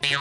मैं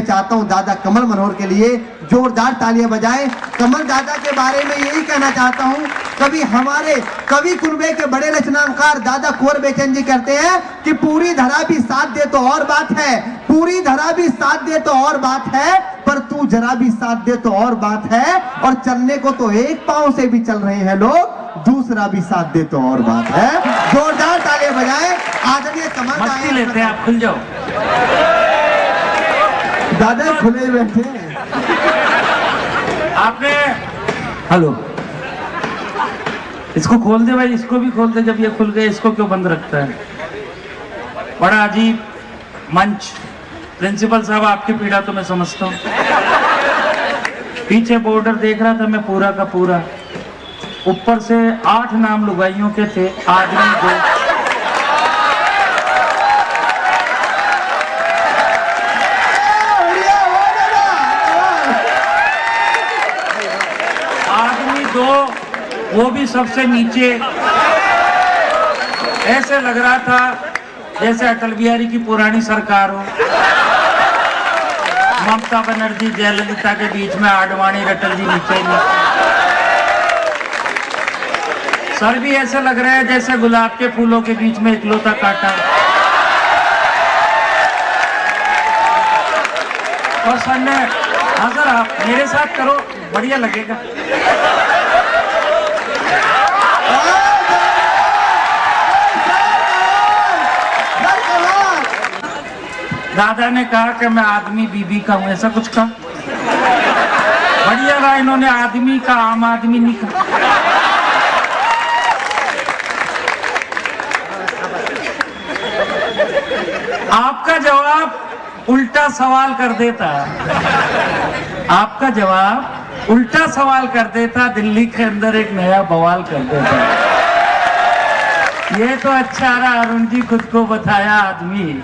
चाहता हूं दादा कमल मनोहर के लिए जोरदार तालियां बजाएं। कमल दादा के बारे में यही कहना चाहता हूं, कभी हमारे कवि कुनबे के बड़े रचनाकार दादा कुंवर बेचन जी कहते हैं कि पूरी धरा भी साथ दे तो और बात है, पूरी धरा भी साथ दे तो और बात है, पर तू जरा भी साथ दे तो और बात है। और चलने को तो एक पांव से भी चल रहे हैं लोग, दूसरा भी साथ दे तो और बात है। जोरदार तालियां बजाएं। आदरणीय कमल मस्ती लेते हैं, आप खुल जाओ। दादा खुले बैठे हैं। आपने हेलो, इसको खोल दे भाई, इसको भी खोल दे। जब ये खुल गए इसको क्यों बंद रखता है? बड़ा अजीब मंच। प्रिंसिपल साहब आपकी पीड़ा तो मैं समझता हूँ। पीछे बॉर्डर देख रहा था मैं पूरा का पूरा, ऊपर से 8 नाम लुगाइयों के थे, आदमी 2। आदमी 2, वो भी सबसे नीचे। ऐसे लग रहा था जैसे अटल बिहारी की पुरानी सरकार हो, ममता बनर्जी जयललिता के बीच में आडवाणी अटल जी नीचे नीचे। सर भी ऐसे लग रहे हैं जैसे गुलाब के फूलों के बीच में इकलौता कांटा। और सर ने, हाँ सर आप मेरे साथ करो, बढ़िया लगेगा। दादा ने कहा कि मैं आदमी बीबी का हूं, ऐसा कुछ कहा। बढ़िया रहा, इन्होंने आदमी का आम आदमी नहीं कहा। आपका जवाब उल्टा सवाल कर देता, आपका जवाब उल्टा सवाल कर देता, दिल्ली के अंदर एक नया बवाल कर देता। ये तो अच्छा रहा, अरुण जी खुद को बताया आदमी,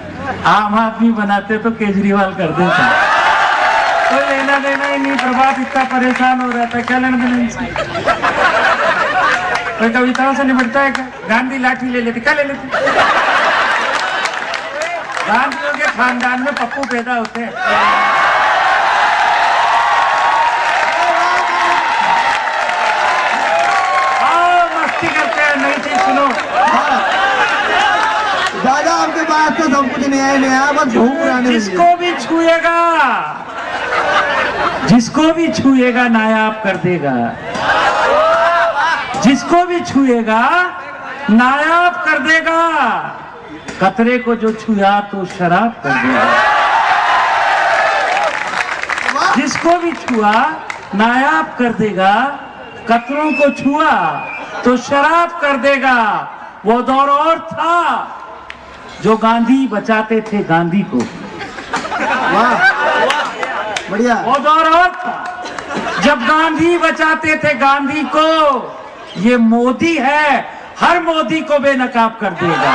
आम आदमी बनाते तो केजरीवाल कर देता। कोई लेना देना ही नहीं, प्रभात इतना परेशान हो रहा था, क्या लेना देना इनसे? कोई कविताओं से निपटता है क्या? गांधी लाठी ले लेते, क्या ले लेते? गांधियों के खानदान में पप्पू पैदा होते हैं। आओ मस्ती करते हैं, नई चीज सुनो। दादा आपके पास तो सब कुछ नया बस घूम रहे। जिसको भी छुएगा, जिसको भी छुएगा नायाब कर देगा, जिसको भी छुएगा नायाब कर देगा। कतरे को जो छुआ तो शराब कर देगा। जिसको भी छुआ नायाब कर देगा, कतरों को छुआ तो शराब कर देगा। वो दौर और था जो गांधी बचाते थे गांधी को। वाह बढ़िया। वो दौर और था जब गांधी बचाते थे गांधी को। ये मोदी है, हर मोदी को बेनकाब कर देगा।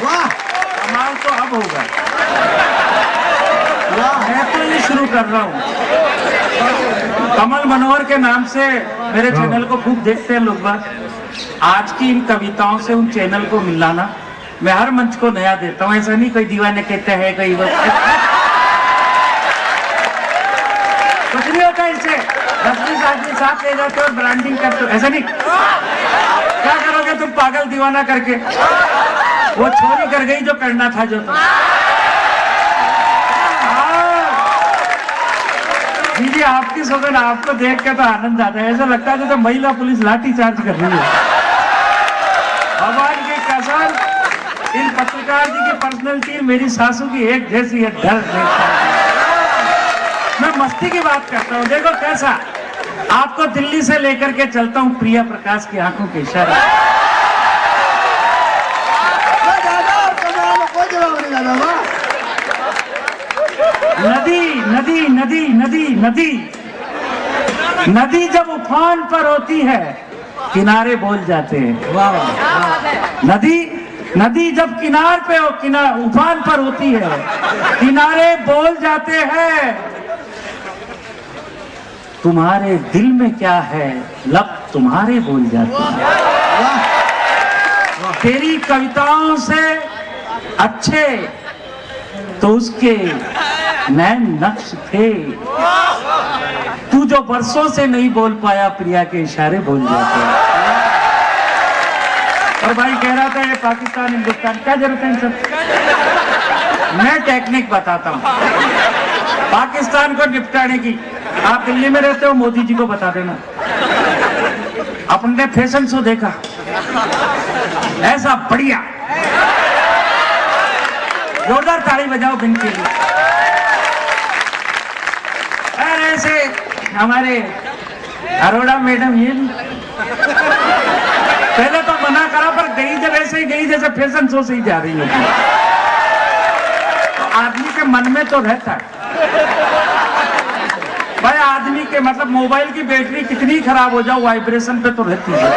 वाह कमाल तो अब होगा। मैं तो ये शुरू कर रहा हूँ। कमल मनोहर के नाम से मेरे चैनल को खूब देखते हैं लोग बात। आज की इन कविताओं से उन चैनल को मिलाना, मैं हर मंच को नया देता हूँ। ऐसा नहीं कोई दीवाने कहते हैं कई बार कुछ नहीं होता इससे। 10-20 आदमी साथ ले जाते हो और ब्रांडिंग करते हो, ऐसा नहीं। क्या करोगे तुम पागल दीवाना करके? वो छोरी कर गई जो करना था जो तुम। जी आपकी सोगन, आपको देख के तो आनंद आता है। ऐसा लगता है तो महिला पुलिस लाठी चार्ज कर रही है। भगवान की कसम, इन पत्रकार जी की पर्सनैलिटी मेरी सासू की एक जैसी है, डर देखता है। मैं मस्ती की बात करता हूँ। देखो कैसा आपको दिल्ली से लेकर के चलता हूँ प्रिया प्रकाश की आंखों के इशारे। नदी नदी नदी नदी नदी नदी जब उफान पर होती है किनारे बोल जाते हैं। वाह वाह। नदी जब उफान पर होती है किनारे बोल जाते हैं। तुम्हारे दिल में क्या है लब तुम्हारे बोल जाते हैं। तेरी कविताओं से अच्छे तो उसके नैन नक्श थे। तू जो बरसों से नहीं बोल पाया प्रिया के इशारे बोल जाते हैं। और भाई कह रहा था ये पाकिस्तान हिंदुस्तान क्या जरूरत है इन सब। मैं टेक्निक बताता हूँ पाकिस्तान को निपटाने की। आप दिल्ली में रहते हो, मोदी जी को बता देना। अपने फैशन शो देखा ऐसा बढ़िया, जोरदार ताली बजाओ बिन के लिए। और ऐसे हमारे अरोड़ा मैडम ये पहले तो मना करा पर गई जब ऐसे ही गई जैसे फैशन शो से ही जा रही है। तो आदमी के मन में तो रहता है भाई, आदमी के मतलब मोबाइल की बैटरी कितनी खराब हो जाओ वाइब्रेशन पे तो रहती है।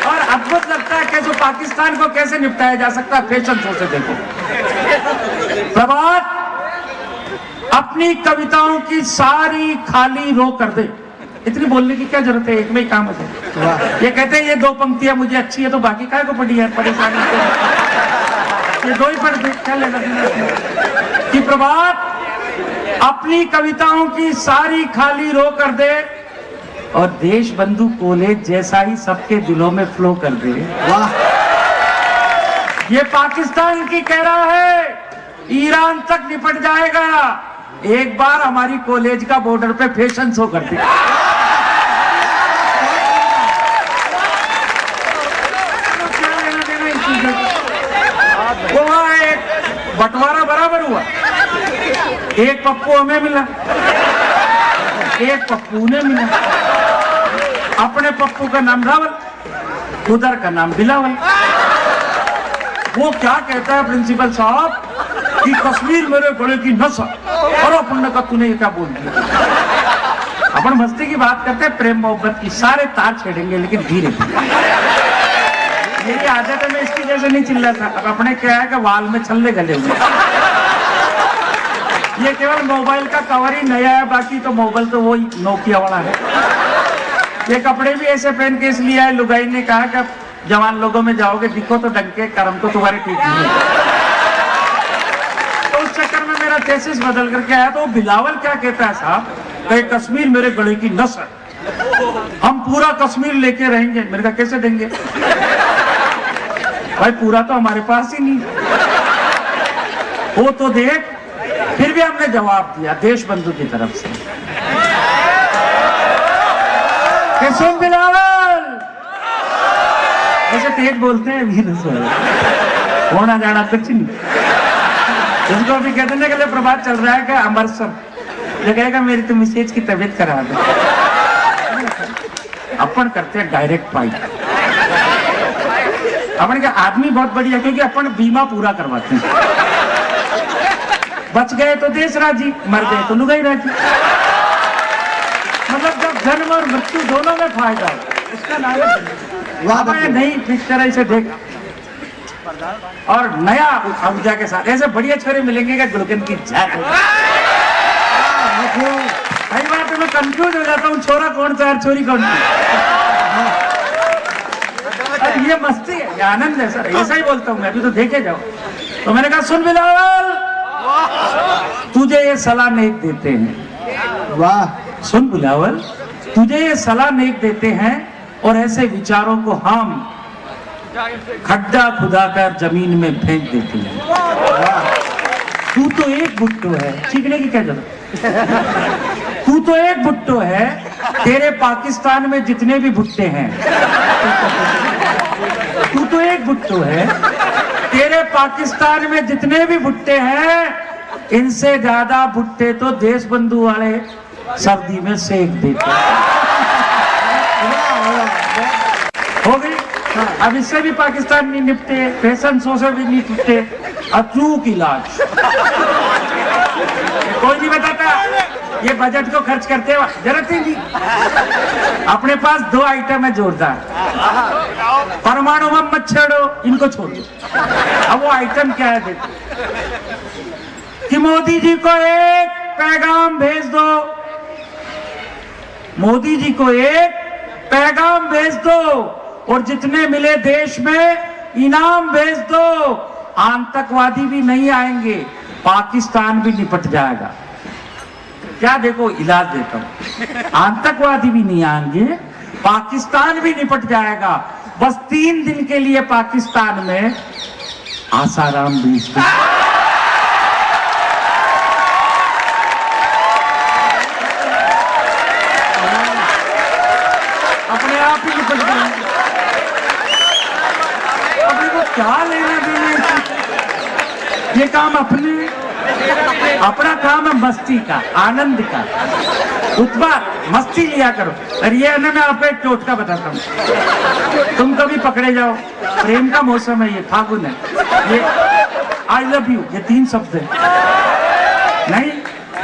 और अद्भुत लगता है कि जो पाकिस्तान को कैसे निपटाया जा सकता है फैशन शो से। देखो प्रभात अपनी कविताओं की सारी खाली रो कर दे। इतनी बोलने की क्या जरूरत है, एक में ही काम है। ये कहते हैं ये दो पंक्तियां मुझे अच्छी है तो बाकी काय को पड़ी है परेशानी। ये दो ही पढ़ दे क्या लेना कि प्रभात अपनी कविताओं की सारी खाली रो कर दे और देश बंधु कॉलेज जैसा ही सबके दिलों में फ्लो कर दे। वाह, ये पाकिस्तान की कह रहा है ईरान तक निपट जाएगा। एक बार हमारी कॉलेज का बॉर्डर पे फैशन शो कर दे। वहां एक बंटवारा बराबर हुआ, एक पप्पू हमें मिला, एक पप्पू ने मिला। अपने पप्पू का नाम रावल, उधर का नाम बिलावल। वो क्या कहता है प्रिंसिपल साहब कि कश्मीर मेरे गले की नस्ल। और अपन का तूने ये क्या बोल दिया। अपन मस्ती की बात करते हैं, प्रेम मोहब्बत की, सारे तार छेड़ेंगे लेकिन धीरे धीरे। मेरी आदत है, मैं इसकी जैसे नहीं चिल्लाता। अब अपने क्या है कि वाल में छल्ले गले हुए। ये केवल मोबाइल का कवर ही नया है, बाकी तो मोबाइल तो वही नोकिया वाला है। ये कपड़े भी ऐसे पहन के इसलिए आए, लुगाई ने कहा कि जवान लोगों में जाओगे दिखो तो डंके कर्म तो तुम्हारे ठीक नहीं है। तो उस चक्कर में मेरा थीसिस बदल करके आया। तो बिलावल क्या कहता है साहब कि कश्मीर मेरे गले की नस है, हम पूरा कश्मीर लेके रहेंगे। मेरे कहा कैसे देंगे भाई, पूरा तो हमारे पास ही नहीं वो तो देख। फिर भी हमने जवाब दिया देश बंधु की तरफ से कि सुन बिलावल, ऐसे तेज बोलते हैं भी होना जाना कुछ नहीं। इसको अभी कहने के लिए प्रभात चल रहा है कि अमरसर ये कहेगा मेरी तो मिसेज की तबीयत खराब है। अपन करते हैं डायरेक्ट फाइट। अपन का आदमी बहुत बढ़िया, क्योंकि अपन बीमा पूरा करवाते हैं। बच गए तो देश राजी, मर गए तो लुगाई राजी। मतलब जब जन्म और मृत्यु दोनों में फायदा है, इसका नाम है नई पिक्चर है, इसे देख। और नया ऊर्जा के साथ ऐसे बढ़िया छोरे मिलेंगे कि गुलकंद की जात। कई बार तो मैं कंफ्यूज हो जाता हूँ, छोरा कौन सा है छोरी कौन सी। ये मस्ती है, ये आनंद है सर, ऐसा ही बोलता हूँ मैं। अभी तो देखे जाओ। तो मैंने कहा सुन बिलावल, तुझे ये सलाह नेक देते हैं। वाह, सुन बिलावल, तुझे ये सलाह नेक देते हैं और ऐसे विचारों को हम खड्डा खुदाकर जमीन में फेंक देते हैं। तू तो एक भुट्टो है, सीखने की क्या जरूरत। तू तो एक भुट्टो है, तेरे पाकिस्तान में जितने भी भुट्टे हैं। तू तो एक भुट्टो है, तेरे पाकिस्तान में जितने भी भुट्टे हैं, इनसे ज्यादा भुट्टे तो देश बंधु वाले सर्दी में सेक देते हैं। हो गई। अब इससे भी पाकिस्तान नहीं निपटे, फैशन शो से भी नहीं टूटे, अचूक इलाज। कोई नहीं बताता ये बजट को खर्च करते हो जरूरत ही नहीं। अपने पास 2 आइटम है जोरदार, परमाणु बम मत छेड़ो, इनको छोड़ दो। अब वो आइटम क्या है देखो, कि मोदी जी को एक पैगाम भेज दो, मोदी जी को एक पैगाम भेज दो और जितने मिले देश में इनाम भेज दो। आतंकवादी भी नहीं आएंगे, पाकिस्तान भी निपट जाएगा। क्या देखो इलाज देता हूं, आतंकवादी भी नहीं आएंगे, पाकिस्तान भी निपट जाएगा। बस 3 दिन के लिए पाकिस्तान में आसाराम भेज दो। अपने आप ही निपट जाएंगे। अपने को क्या लेना देना, ये काम अपना काम है मस्ती का, आनंद का। उत्पाद मस्ती लिया करो। और ये ना, मैं आपको एक टोटका बताता हूँ, तुम कभी पकड़े जाओ, प्रेम का मौसम है, ये फागुन है, ये आई लव यू, ये 3 शब्द है नहीं,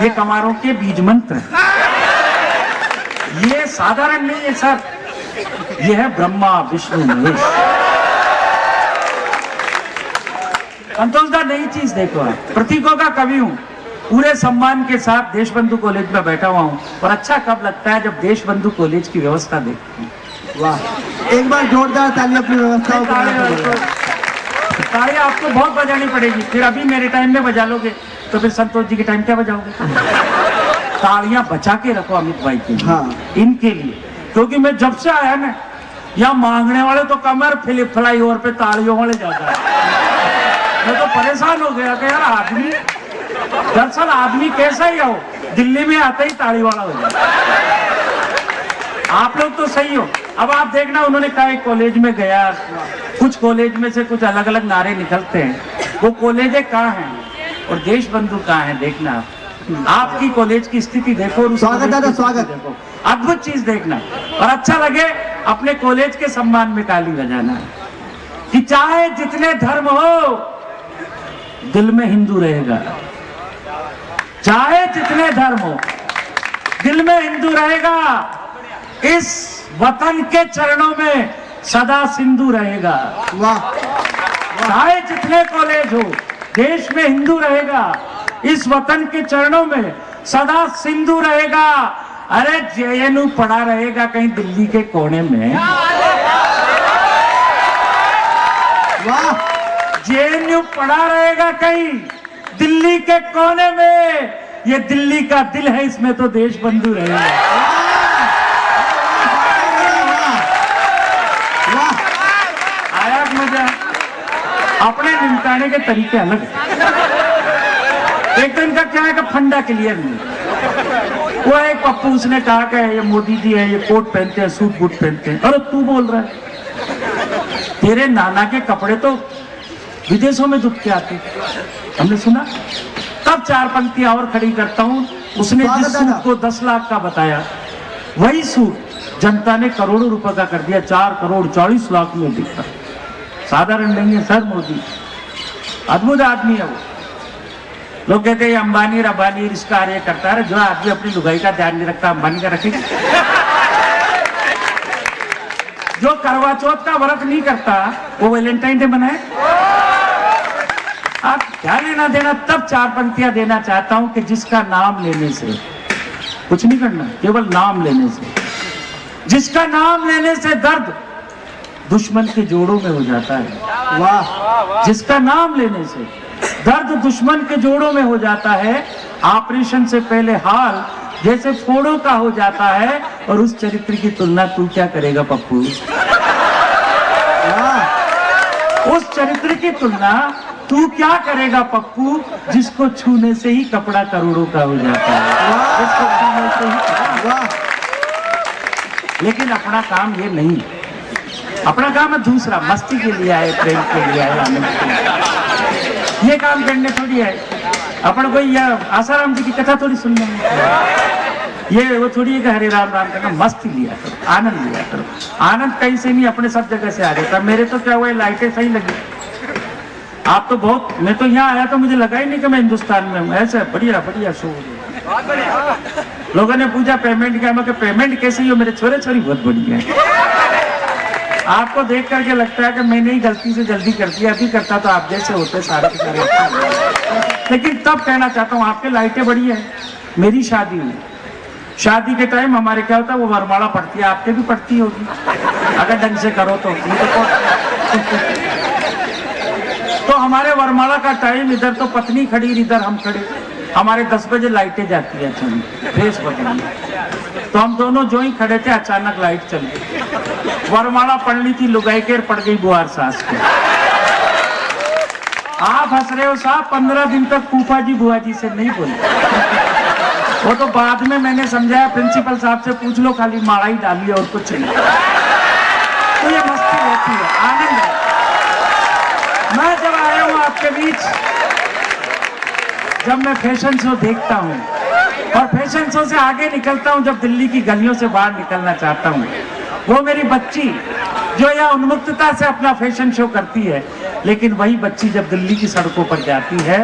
ये कमारों के बीज मंत्र है। ये साधारण नहीं है सर, ये है ब्रह्मा विष्णु महेश। संतोष दा नई चीज देखो, आप प्रतीकों का कवि हूं, पूरे सम्मान के साथ देशबंधु कॉलेज में बैठा हुआ हूं, और अच्छा कब लगता है जब देशबंधु कॉलेज की व्यवस्था देखते हैं। वाह, एक बार जोरदार ताली अपनी व्यवस्थाओं को। ताली आपको बहुत बजानी पड़ेगी, फिर अभी मेरे टाइम में बजा लोगे तो फिर संतोष जी के टाइम क्या बजाओगे। तालियां बचा के रखो अमित भाई के लिए, हाँ। इनके लिए, क्योंकि मैं जब से आया ना, यहाँ मांगने वाले तो कमर फ्लाईओवर पे तालियों वाले ज्यादा है। मैं तो परेशान हो गया कि यार आदमी, दरअसल आदमी कैसा ही हो, दिल्ली में आते ही ताली वाला हो जाए। आप लोग तो सही हो। अब आप देखना, उन्होंने कहा एक कॉलेज में गया, कुछ कॉलेज में से कुछ अलग अलग नारे निकलते हैं, वो कॉलेजें कहाँ हैं और देशबंधु कहाँ हैं, देखना आपकी कॉलेज की स्थिति देखो और स्वागत दादा, स्वागत देखो, अद्भुत चीज देखना। और अच्छा लगे अपने कॉलेज के सम्मान में ताली बजाना, कि चाहे जितने धर्म हो दिल में हिंदू रहेगा, चाहे जितने धर्म हो दिल में हिंदू रहेगा, इस वतन के चरणों में सदा सिंधु रहेगा। वाह, चाहे जितने कॉलेज हो देश में हिंदू रहेगा, इस वतन के चरणों में सदा सिंधु रहेगा। अरे जेएनयू पड़ा रहेगा कहीं दिल्ली के कोने में, वाह, जेएनयू पड़ा रहेगा कहीं दिल्ली के कोने में, ये दिल्ली का दिल है, इसमें तो देशबंधु रहेगा। आया मजा। अपने निपटाने के तरीके अलग है। एक तो इनका क्या है कि फंडा क्लियर नहीं। वो एक पप्पू उसने कहा कि ये मोदी जी है, ये कोट पहनते हैं, सूट बूट पहनते हैं। अरे तू बोल रहा है, तेरे नाना के कपड़े तो विदेशों में दुख के आते, हमने सुना। तब 4 पंक्तियां और खड़ी करता हूं, उसने जिस सूट को 10 लाख का बताया, वही सूट जनता ने करोड़ों रुपए का कर दिया, 4 करोड़ 40 लाख में बिकता। साधारण नहीं है सर मोदी, अद्भुत आदमी है वो। लोग कहते हैं अंबानी रबानी इसका कार्य करता है, जो आदमी अपनी लुगाई का ध्यान नहीं रखता अंबानी का रखेगा। जो करवा चौथ का व्रत नहीं करता वो वैलेंटाइन डे मनाए। आप क्या लेना देना। तब 4 पंक्तियां देना चाहता हूं कि जिसका नाम लेने से कुछ नहीं करना, केवल नाम लेने से, जिसका नाम लेने से दर्द दुश्मन के जोड़ों में हो जाता है। वाह, जिसका नाम लेने से दर्द दुश्मन के जोड़ों में हो जाता है, ऑपरेशन से पहले हाल जैसे फोड़ों का हो जाता है। और उस चरित्र की तुलना तू क्या करेगा पप्पू, उस चरित्र की तुलना तू क्या करेगा पप्पू, जिसको छूने से ही कपड़ा करोड़ों का हो जाता है, जिसको छूने से ही। वाह, लेकिन अपना काम ये नहीं, अपना काम है दूसरा, मस्ती के लिए आए, प्रेम के लिए आए, आनंद के लिए। ये काम करने थोड़ी है अपन कोई आसाराम जी की कथा थोड़ी सुनने में, ये वो थोड़ी है कि हरे राम राम करना। मस्ती लिया करो, आनंद लिया करो। आनंद कहीं से नहीं, अपने सब जगह से आ जाता। मेरे तो क्या हुआ, लाइटें सही लगी, आप तो बहुत, मैं तो यहाँ आया तो मुझे लगा ही नहीं कि मैं हिंदुस्तान में हूँ। ऐसे बढ़िया बढ़िया शो। लोगों ने पूछा पेमेंट क्या, मैं पेमेंट कैसी हो, मेरे छोरे छोरी बहुत बढ़िया है। आपको देख करके लगता है कि मैंने ही गलती से जल्दी कर दिया, अभी करता तो आप जैसे होते सारे के सारे। लेकिन तब कहना चाहता हूँ आपके लाइटें बढ़िया है। मेरी शादी हुई, शादी के टाइम हमारे क्या होता है वो वरमाला पड़ती है, आपके भी पड़ती होगी अगर ढंग से करो तो। तो हमारे वरमाला का टाइम, इधर तो पत्नी खड़ी इधर हम खड़े, हमारे 10 बजे लाइटें जाती है अचानक, फेस बदली। तो हम दोनों जो ही खड़े थे अचानक लाइट चल गई। वरमाला पढ़नी थी, लुगाई के पड़ गई बुआर सास की। आप हंस रहे हो साहब, 15 दिन तक फूफा जी बुआ जी से नहीं बोले। वो तो बाद में मैंने समझाया, प्रिंसिपल साहब से पूछ लो, खाली माड़ा ही डालिए और कुछ नहीं। तो ये मस्ती होती है, आनंद है। मैं जब आया हूँ आपके बीच, जब मैं फैशन शो देखता हूँ और फैशन शो से आगे निकलता हूँ, जब दिल्ली की गलियों से बाहर निकलना चाहता हूँ, वो मेरी बच्ची जो यह उन्मुक्तता से अपना फैशन शो करती है, लेकिन वही बच्ची जब दिल्ली की सड़कों पर जाती है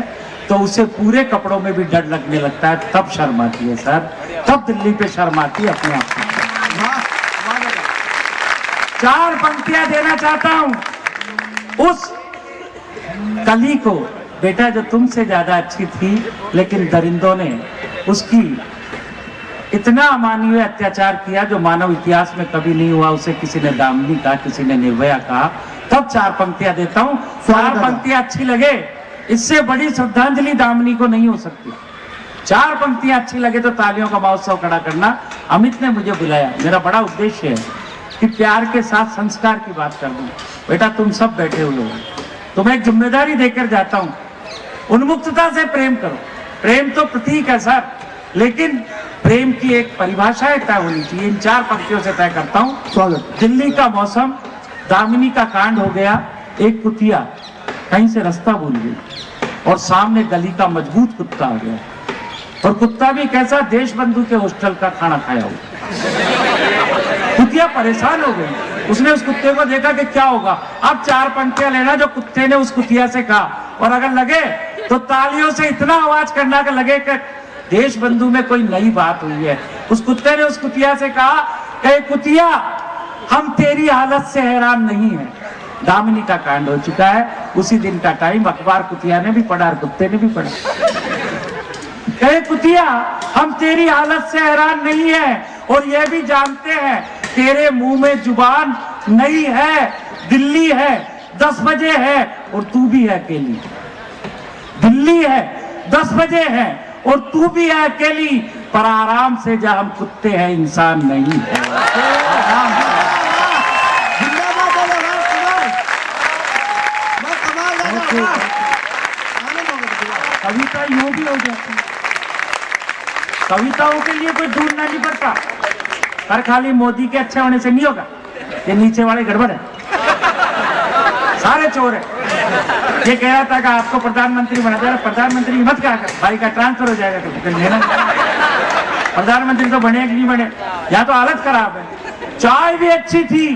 तो उसे पूरे कपड़ों में भी डर लगने लगता है, तब शर्म आती है सर, तब दिल्ली पे शर्म आती है अपने आप को। 4 पंक्तियां देना चाहता हूं उस कली को, बेटा जो तुमसे ज्यादा अच्छी थी, लेकिन दरिंदों ने उसकी इतना अमानवीय अत्याचार किया जो मानव इतिहास में कभी नहीं हुआ। उसे किसी ने दामिनी कहा, किसी ने निर्भया कहा। तब 4 पंक्तियां देता हूं। 4 पंक्तियां अच्छी लगे, इससे बड़ी श्रद्धांजलि दामिनी को नहीं हो सकती। 4 पंक्तियां अच्छी लगे तो तालियों का महोत्सव खड़ा करना। अमित ने मुझे बुलाया, मेरा बड़ा उद्देश्य है कि प्यार के साथ संस्कार की बात कर दूं। बेटा तुम सब बैठे हुए हो, तुम्हें एक जिम्मेदारी देकर जाता हूं, उन्मुक्तता से प्रेम करो। प्रेम तो प्रतीक है सर, लेकिन प्रेम की एक परिभाषा तय होनी चाहिए। इन 4 पंक्तियों से तय करता हूं। स्वागत। दिल्ली का मौसम, दामिनी का कांड हो गया, एक कुतिया कहीं से रास्ता भूल गई और सामने गली का मजबूत कुत्ता आ गया, और कुत्ता भी कैसा, देश बंधु के हॉस्टल का खाना खाया हुआ। कुतिया परेशान हो गई, उसने उस कुत्ते को देखा कि क्या होगा। अब 4 पंक्तियां लेना जो कुत्ते ने उस कुतिया से कहा, और अगर लगे तो तालियों से इतना आवाज करना कि लगे कि देश बंधु में कोई नई बात हुई है। उस कुत्ते ने उस कुतिया से कहा कि कुतिया, हम तेरी हालत से हैरान नहीं है। दामिनी का कांड हो चुका है, उसी दिन का टाइम, अखबार कुतिया ने भी पढ़ा और कुत्ते ने भी पढ़ा। कहे कुतिया, हम तेरी हालत से हैरान नहीं है, और यह भी जानते हैं तेरे मुंह में जुबान नहीं है। दिल्ली है, 10 बजे है और तू भी है अकेली। दिल्ली है, 10 बजे है और तू भी है अकेली, पर आराम से जा, हम कुत्ते हैं, इंसान नहीं है। कविता यूं भी हो जाती है, कविताओं के लिए कोई ढूंढना नहीं पड़ता। पर खाली मोदी के अच्छे होने से नहीं होगा, ये नीचे वाले गड़बड़ है, सारे चोर है। ये कह रहा था कि आपको प्रधानमंत्री बना जाएगा, प्रधानमंत्री मत कहा कर, भाई का ट्रांसफर हो जाएगा तो फिर लेना। प्रधानमंत्री तो बने कि नहीं बने, या तो हालत खराब है। चाय भी अच्छी थी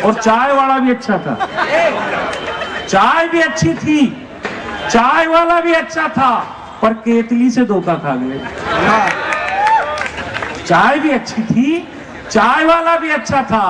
और चाय वाला भी अच्छा था, चाय भी अच्छी थी, चाय वाला भी अच्छा था, पर केतली से धोखा खा गए। चाय भी अच्छी थी, चाय वाला भी अच्छा था,